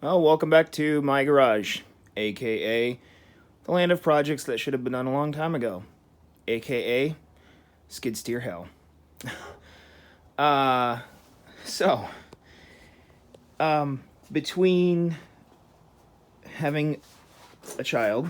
Well, welcome back to my garage, aka the land of projects that should have been done a long time ago, aka skid steer hell. Uh, so, between having a child,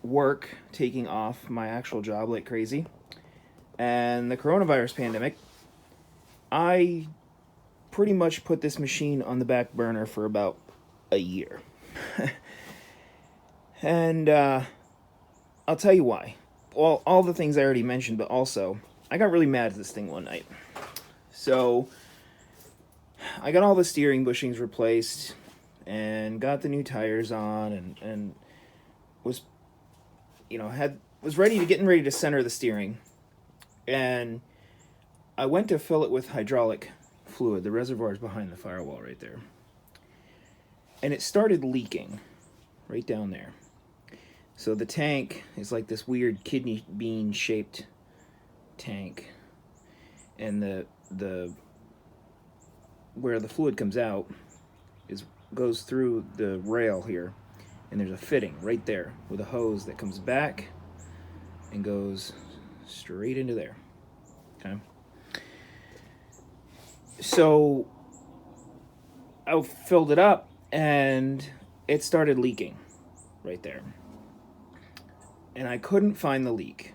work taking off my actual job like crazy, and the coronavirus pandemic, I pretty much put this machine on the back burner for about a year. And I'll tell you why. Well, all the things I already mentioned, but also, I got really mad at this thing one night. So, I got all the steering bushings replaced and got the new tires on and was, was getting ready to center the steering. And I went to fill it with hydraulic fluid. The reservoir's behind the firewall right there. And it started leaking right down there. So the tank is like this weird kidney bean shaped tank. And the where the fluid comes out goes through the rail here, and there's a fitting right there with a hose that comes back and goes straight into there. Okay. So I filled it up and it started leaking right there. And I couldn't find the leak.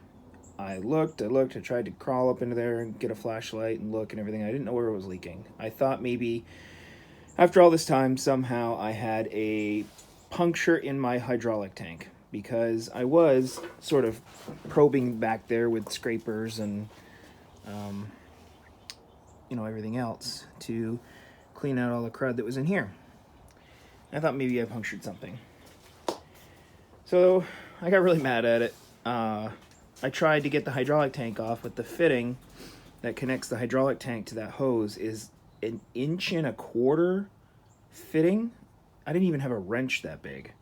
I looked, I tried to crawl up into there and get a flashlight and look and everything. I didn't know where it was leaking. I thought maybe after all this time, somehow I had a puncture in my hydraulic tank, because I was sort of probing back there with scrapers and, everything else to clean out all the crud that was in here. I thought maybe I punctured something. So I got really mad at it. I tried to get the hydraulic tank off, but the fitting that connects the hydraulic tank to that hose is 1.25 inches fitting. I didn't even have a wrench that big.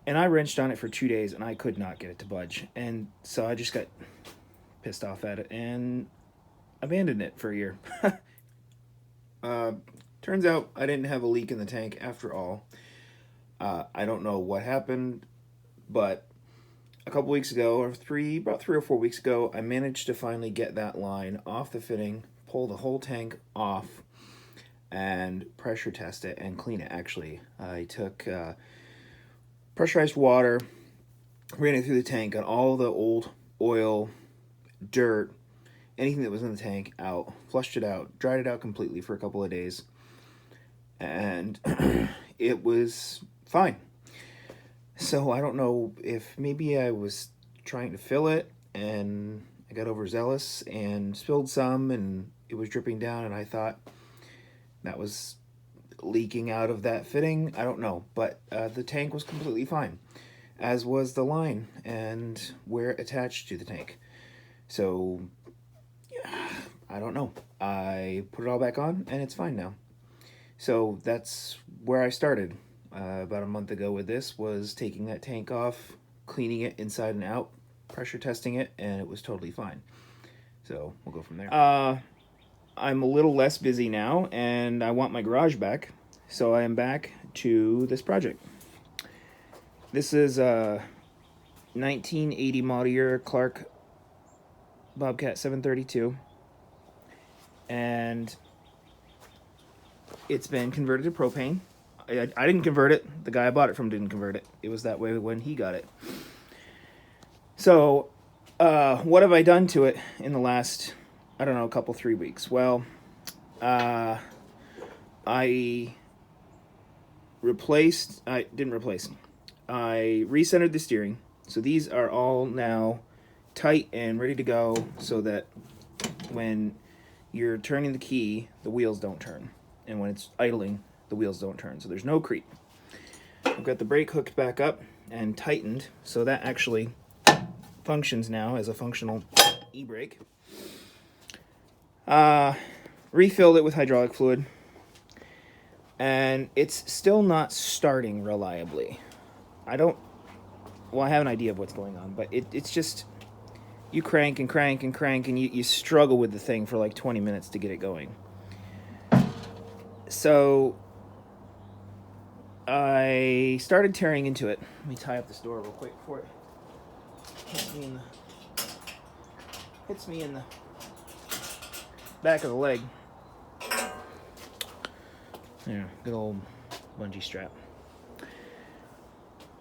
And I wrenched on it for 2 days and I could not get it to budge. And so I just got pissed off at it and abandoned it for a year. Turns out I didn't have a leak in the tank after all. I don't know what happened, but a couple weeks ago, about 3 or 4 weeks ago, I managed to finally get that line off the fitting, pull the whole tank off, and pressure test it and clean it. Actually, I took pressurized water, ran it through the tank, got all the old oil, dirt, anything that was in the tank out, flushed it out, dried it out completely for a couple of days, and it was fine. So I don't know if maybe I was trying to fill it and I got overzealous and spilled some and it was dripping down and I thought that was leaking out of that fitting. I don't know, but the tank was completely fine, as was the line and where it attached to the tank. So yeah, I don't know. I put it all back on and it's fine now. So that's where I started. About a month ago with this, was taking that tank off, cleaning it inside and out, pressure testing it, and it was totally fine. So we'll go from there. I'm a little less busy now, and I want my garage back, so I am back to this project. This is a 1980 model year Clark Bobcat 732, and it's been converted to propane. I didn't convert it. The guy I bought it from didn't convert it. It was that way when he got it. So, what have I done to it in the last, I don't know, 3 weeks? Well, I didn't replace them. I recentered the steering. So these are all now tight and ready to go so that when you're turning the key, the wheels don't turn. And when it's idling, the wheels don't turn, so there's no creep. I've got the brake hooked back up and tightened, so that actually functions now as a functional e-brake. Refilled it with hydraulic fluid, and it's still not starting reliably. I have an idea of what's going on, but it's just, you crank and crank and crank, and you struggle with the thing for like 20 minutes to get it going. So I started tearing into it. Let me tie up this door real quick before it hits me in the back of the leg. Yeah, good old bungee strap.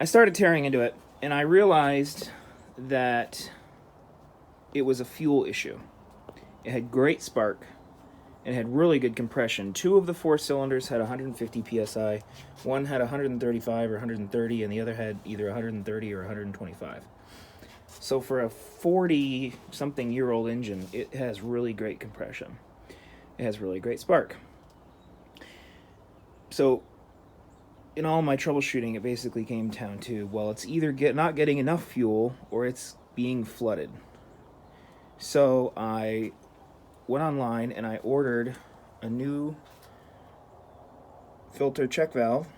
I started tearing into it, and I realized that it was a fuel issue. It had great spark, and had really good compression. 2 of the 4 cylinders had 150 psi. One had 135 or 130, and the other had either 130 or 125. So for a 40-something-year-old engine, it has really great compression. It has really great spark. So in all my troubleshooting, it basically came down to, well, it's either not getting enough fuel or it's being flooded. So I went online and I ordered a new filter check valve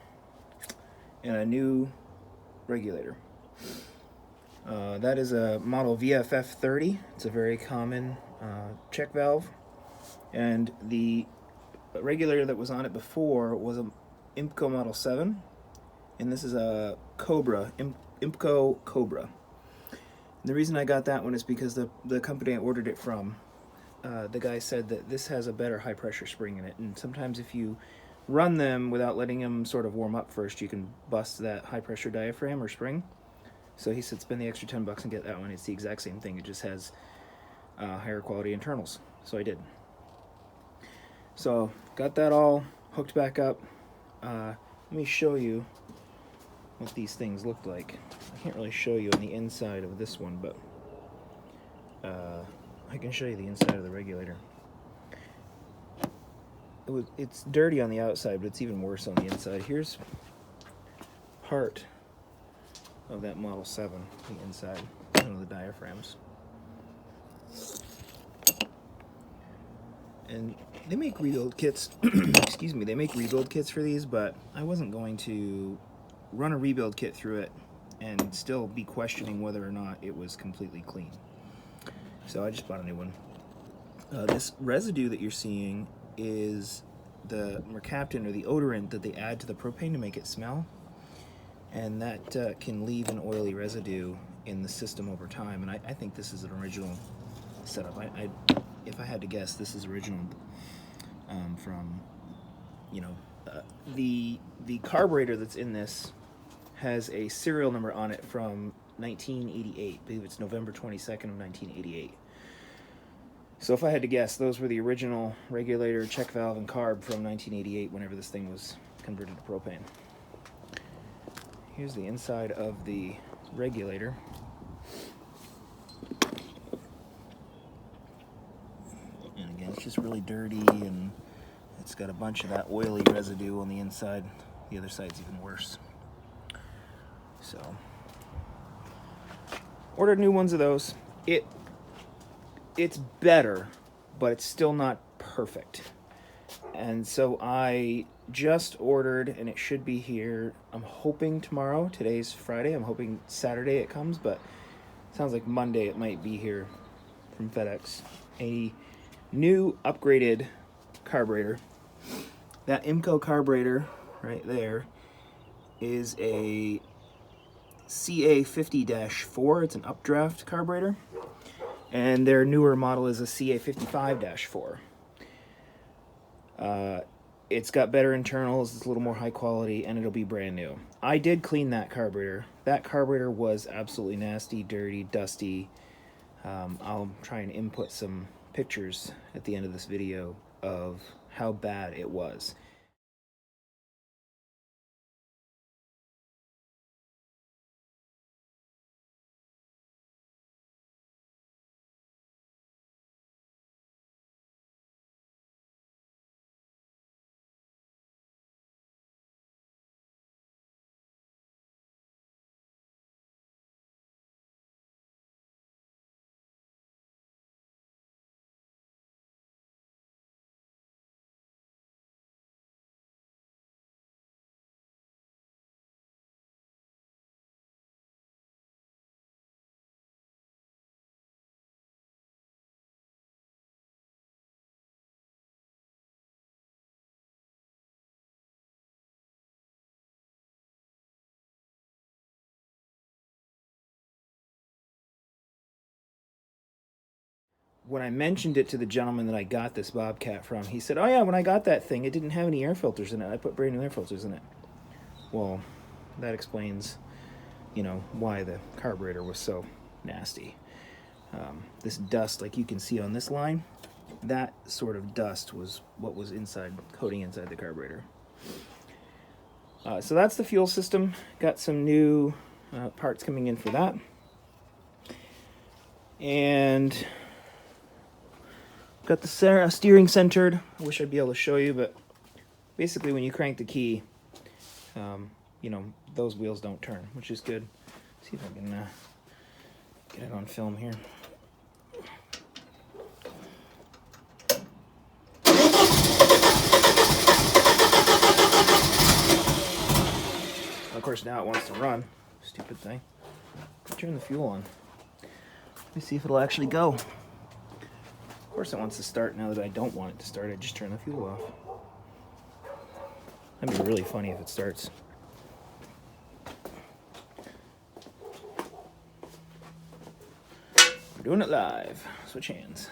and a new regulator. That is a model VFF30. It's a very common check valve, and the regulator that was on it before was a IMCO Model 7, and this is a Cobra, IMCO Cobra. And the reason I got that one is because the company I ordered it from, the guy said that this has a better high pressure spring in it, and sometimes if you run them without letting them sort of warm up first, you can bust that high pressure diaphragm or spring. So he said spend the extra $10 and get that one. It's the exact same thing, it just has higher quality internals. So I did. So got that all hooked back up. Let me show you what these things looked like. I can't really show you on the inside of this one, but I can show you the inside of the regulator. It's dirty on the outside, but it's even worse on the inside. Here's part of that Model 7, the inside, one of the diaphragms. And they make rebuild kits, excuse me, they make rebuild kits for these, but I wasn't going to run a rebuild kit through it and still be questioning whether or not it was completely clean. So I just bought a new one. This residue that you're seeing is the mercaptan, or the odorant that they add to the propane to make it smell, and that can leave an oily residue in the system over time. And I think this is an original setup. If I had to guess, this is original from, the carburetor that's in this has a serial number on it from 1988. I believe it's November 22nd of 1988. So if I had to guess, those were the original regulator, check valve, and carb from 1988, whenever this thing was converted to propane. Here's the inside of the regulator. And again, it's just really dirty, and it's got a bunch of that oily residue on the inside. The other side's even worse. So, ordered new ones of those. It's better, but it's still not perfect. And so I just ordered, and it should be here, I'm hoping tomorrow. Today's Friday. I'm hoping Saturday it comes, but it sounds like Monday it might be here from FedEx. A new upgraded carburetor. That IMCO carburetor right there is a CA50-4. It's an updraft carburetor. And their newer model is a CA55-4. It's got better internals, it's a little more high quality, and it'll be brand new. I did clean that carburetor. That carburetor was absolutely nasty, dirty, dusty. I'll try and input some pictures at the end of this video of how bad it was. when I mentioned it to the gentleman that I got this Bobcat from, he said, "Oh yeah, when I got that thing, it didn't have any air filters in it. I put brand new air filters in it." Well, that explains, why the carburetor was so nasty. This dust, like you can see on this line, that sort of dust was what was coating inside the carburetor. So that's the fuel system. Got some new parts coming in for that. And got the steering centered. I wish I'd be able to show you, but basically when you crank the key, those wheels don't turn, which is good. Let's see if I can get it on film here. Of course, now it wants to run. Stupid thing. Turn the fuel on. Let me see if it'll actually go. Of course it wants to start now that I don't want it to start. I just turn the fuel off. That'd be really funny if it starts. We're doing it live. Switch hands.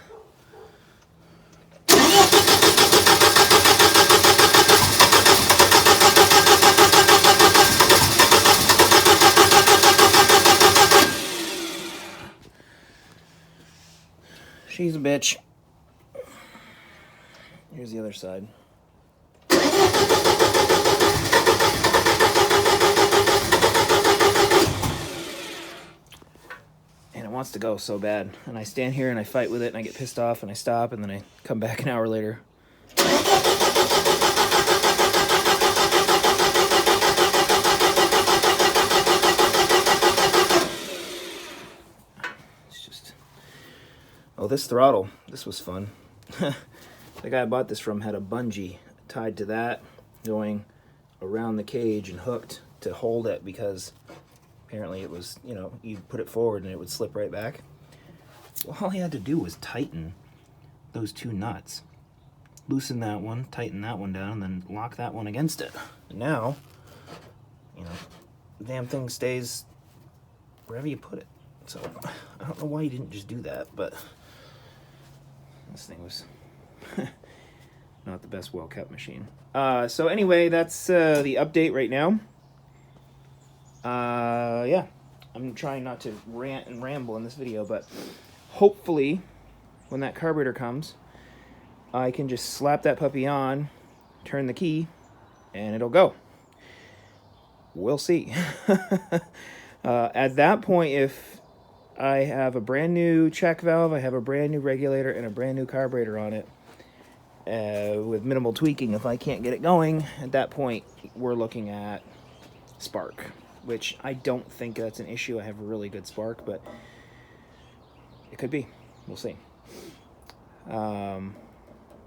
She's a bitch. Here's the other side. And it wants to go so bad. And I stand here and I fight with it and I get pissed off and I stop and then I come back an hour later. Oh, this throttle, this was fun. The guy I bought this from had a bungee tied to that, going around the cage and hooked to hold it because apparently it was, you put it forward and it would slip right back. Well, all he had to do was tighten those two nuts. Loosen that one, tighten that one down, and then lock that one against it. And now, the damn thing stays wherever you put it. So, I don't know why you didn't just do that, but this thing was not the best well-kept machine. So anyway, that's the update right now. Yeah, I'm trying not to rant and ramble in this video, but hopefully when that carburetor comes, I can just slap that puppy on, turn the key, and it'll go. We'll see. At that point, if I have a brand new check valve, I have a brand new regulator, and a brand new carburetor on it with minimal tweaking. If I can't get it going, at that point, we're looking at spark, which I don't think that's an issue. I have a really good spark, but it could be. We'll see.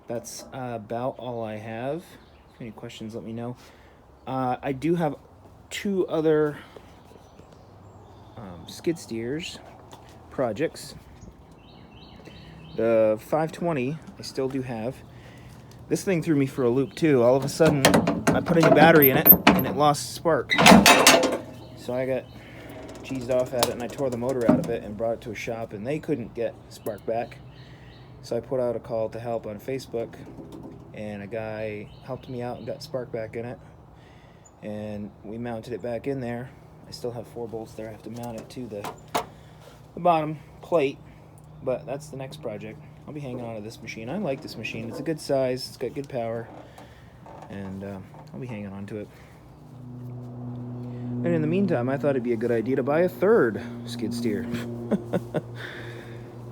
That's about all I have. If you have any questions, let me know. I do have two other skid steers projects. The 520 I still do have. This thing threw me for a loop too. All of a sudden I put a new battery in it and it lost spark. So I got cheesed off at it and I tore the motor out of it and brought it to a shop and they couldn't get spark back. So I put out a call to help on Facebook and a guy helped me out and got spark back in it. And we mounted it back in there. I still have 4 bolts there. I have to mount it to the bottom plate, but that's the next project. I'll be hanging on to this machine. I like this machine. It's a good size. It's got good power, and I'll be hanging on to it. And in the meantime, I thought it'd be a good idea to buy a third skid steer.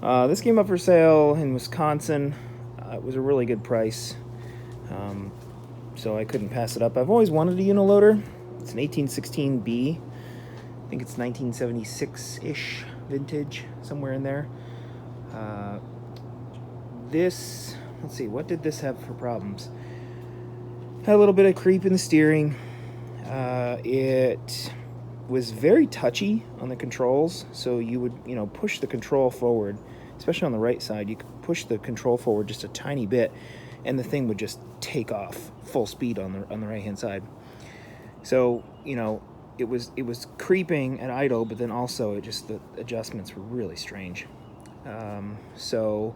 This came up for sale in Wisconsin. It was a really good price, so I couldn't pass it up. I've always wanted a uniloader. It's an 1816B. I think it's 1976-ish vintage, somewhere in there. Let's see, what did this have for problems? Had a little bit of creep in the steering. It was very touchy on the controls, so you would, push the control forward, especially on the right side. You could push the control forward just a tiny bit, and the thing would just take off full speed on the right-hand side. So, it was creeping at idle, but then also the adjustments were really strange. So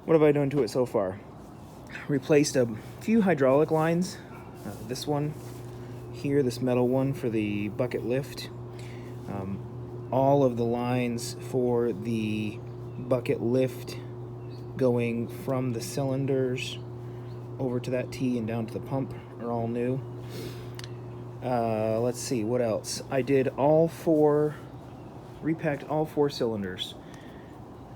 what have I done to it so far? Replaced a few hydraulic lines. This one here, this metal one for the bucket lift. All of the lines for the bucket lift going from the cylinders over to that T and down to the pump are all new. Let's see, what else? I did repacked all 4 cylinders.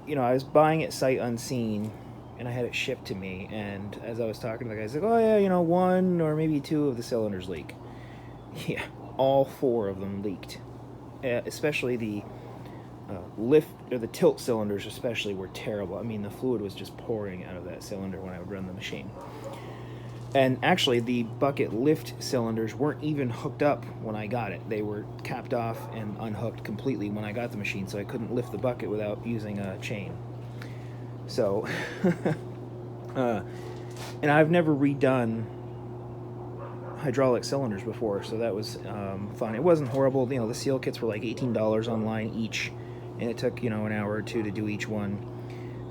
You know, I was buying it sight unseen, and I had it shipped to me, and as I was talking to the guy, he's like, oh yeah, you know, 1 or maybe 2 of the cylinders leak. Yeah, all 4 of them leaked. Especially the lift, or the tilt cylinders especially, were terrible. I mean, the fluid was just pouring out of that cylinder when I would run the machine. And actually, the bucket lift cylinders weren't even hooked up when I got it. They were capped off and unhooked completely when I got the machine, so I couldn't lift the bucket without using a chain. So, and I've never redone hydraulic cylinders before, so that was fun. It wasn't horrible. You know, the seal kits were like $18 online each, and it took, you know, an hour or 2 to do each one.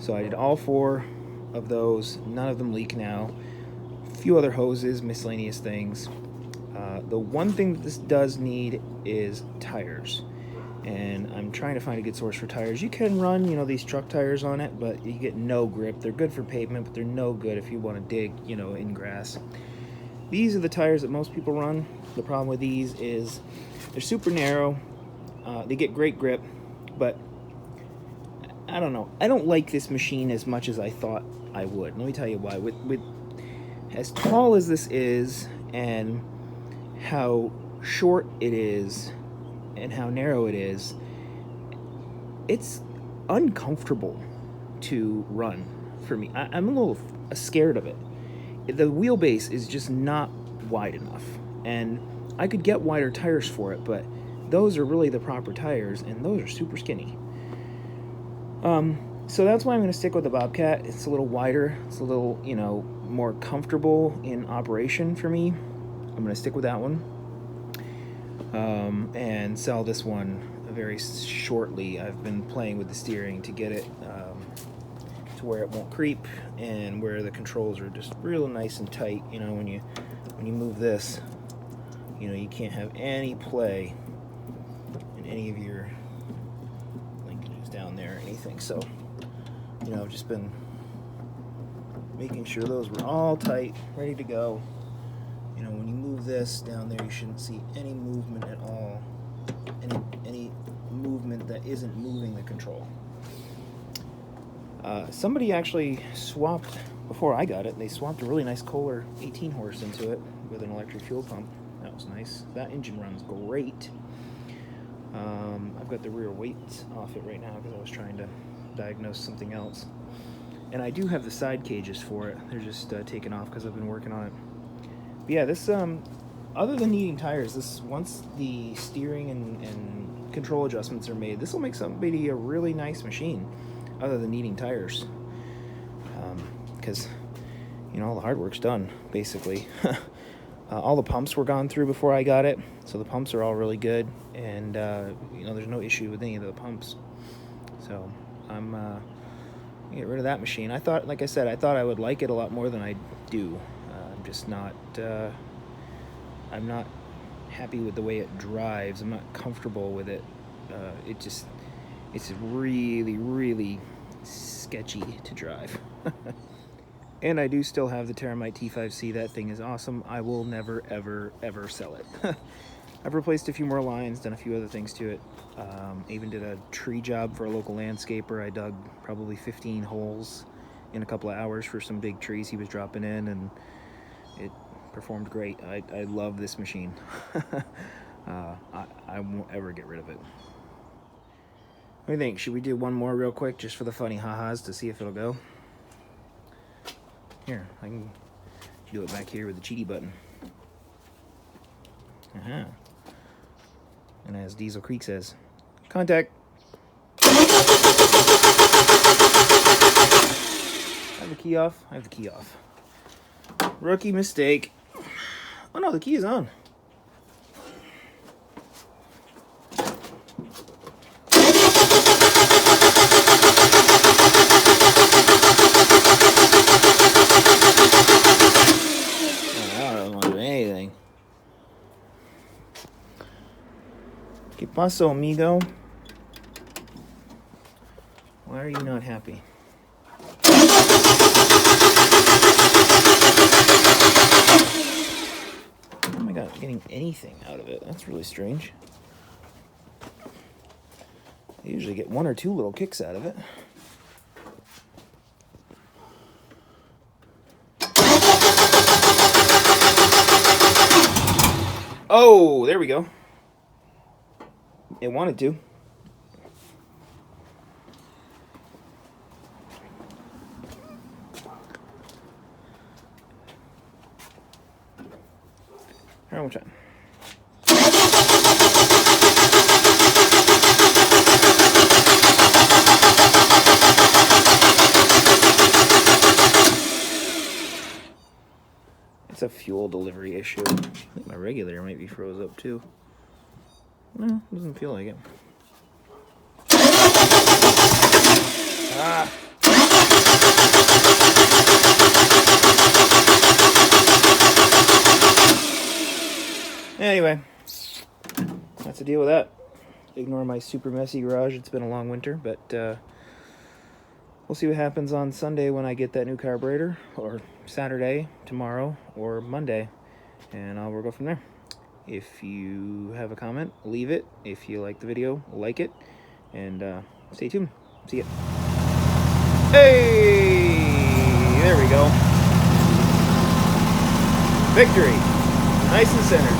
So I did all 4 of those. None of them leak now. Few other hoses, miscellaneous things. The one thing that this does need is tires, and I'm trying to find a good source for tires. You can run, you know, these truck tires on it, but you get no grip. They're good for pavement, but they're no good if you want to dig, you know, in grass. These are the tires that most people run. The problem with these is they're super narrow. They get great grip, but I don't know. I don't like this machine as much as I thought I would. Let me tell you why. With as tall as this is, and how short it is, and how narrow it is, it's uncomfortable to run for me. I'm a little scared of it. The wheelbase is just not wide enough, and I could get wider tires for it, but those are really the proper tires, and those are super skinny. So that's why I'm going to stick with the Bobcat. It's a little wider. It's a little, you know, more comfortable in operation for me. I'm going to stick with that one. And sell this one very shortly. I've been playing with the steering to get it to where it won't creep, and where the controls are just real nice and tight. You know, when you move this, you know, you can't have any play in any of your linkages down there or anything. So, you know, I've just been making sure those were all tight, ready to go. You know, when you move this down there, you shouldn't see any movement at all. Any movement that isn't moving the control. Somebody actually swapped, before I got it, they swapped a really nice Kohler 18 horse into it with an electric fuel pump. That was nice. That engine runs great. I've got the rear weights off it right now because I was trying to diagnose something else. And I do have the side cages for it. They're just taken off because I've been working on it. But yeah, this, other than needing tires, this, once the steering and control adjustments are made, this will make somebody a really nice machine, other than needing tires. Because, you know, all the hard work's done, basically. All the pumps were gone through before I got it, so the pumps are all really good, and, you know, there's no issue with any of the pumps. So, I'm gonna get rid of that machine. I thought, like I said, I thought I would like it a lot more than I do. I'm just not, I'm not happy with the way it drives. I'm not comfortable with it. It's really, really sketchy to drive. And I do still have the Terramite T5C. That thing is awesome. I will never, ever, ever sell it. I've replaced a few more lines, done a few other things to it. Even did a tree job for a local landscaper. I dug probably 15 holes in a couple of hours for some big trees he was dropping in, and it performed great. I love this machine. I won't ever get rid of it. What do you think? Should we do one more real quick just for the funny ha-has to see if it'll go? Here, I can do it back here with the cheaty button. Uh-huh. And as Diesel Creek says, contact. I have the key off. I have the key off. Rookie mistake. Oh no, the key is on. Paso amigo. Why are you not happy? How am I not getting anything out of it? That's really strange. I usually get 1 or 2 little kicks out of it. Oh, there we go. It wanted to. One more time. It's a fuel delivery issue. I think my regulator might be froze up too. No, doesn't feel like it. Ah. Anyway, that's the deal with that. Ignore my super messy garage. It's been a long winter, but we'll see what happens on Sunday when I get that new carburetor, or Saturday, tomorrow, or Monday, and we'll go from there. If you have a comment, leave it. If you like the video, like it, and stay tuned. See ya. Hey! There we go. Victory. Nice and centered.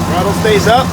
Throttle stays up.